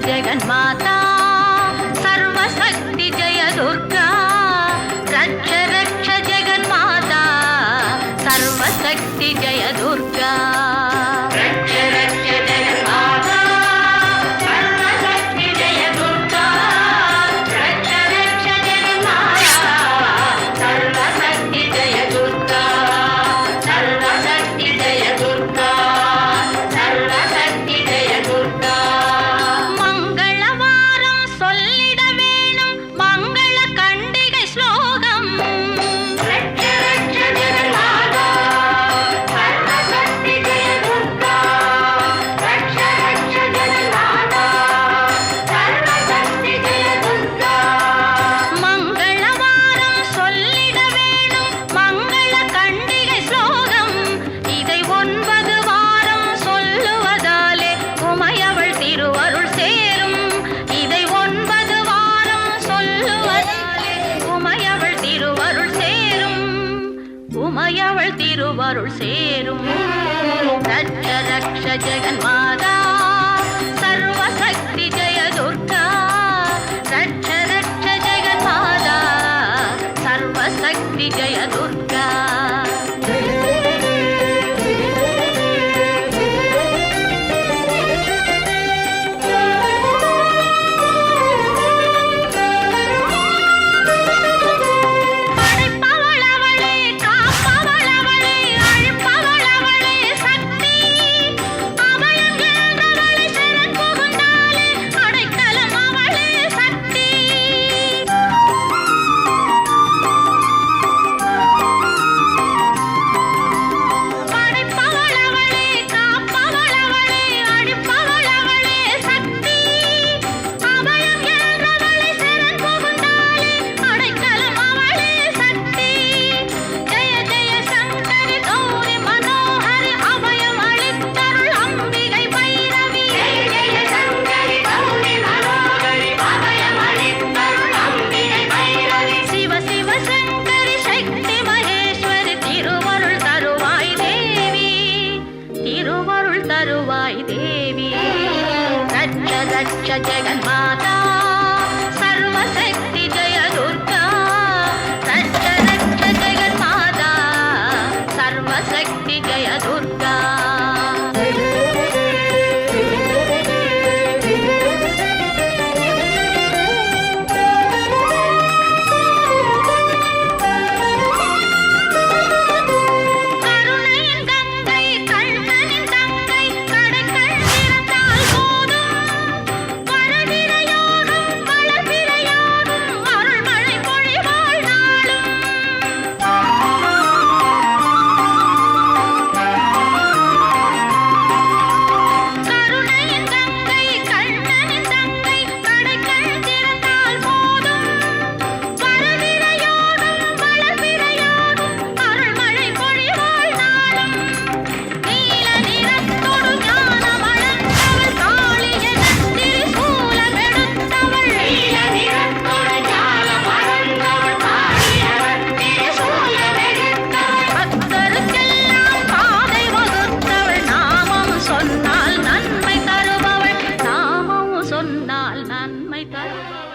जगन्माता सर्वशक्ति जय दुर्गा रक्ष रक्ष जगन्माता सर्वशक्ति जय दुर्गा रक्ष रक्ष जगन्माता सर्वशक्ति जय दुर्गा रक्ष रक्ष जगन्माता सर्वशक्ति जय दुर्गा सर्वशक्ति जय दुर्गा सर्वशक्ति जय दुर्गा உமையவள் திருவருள் சேரும் ரட்ச ரக்ஷ ஜெகன்மாதா சர்வசக்தி ஜெய துர்கா ரட்ச ரக்ஷ ஜெகன்மாதா சர்வசக்தி ஜெய துர்கா देवी रक्ष रक्ष जगन्माता सर्वशक्ति जय दुर्गा रक्ष रक्ष जगन्माता सर्वशक्ति जय दुर्गा நன்மை தருபவள்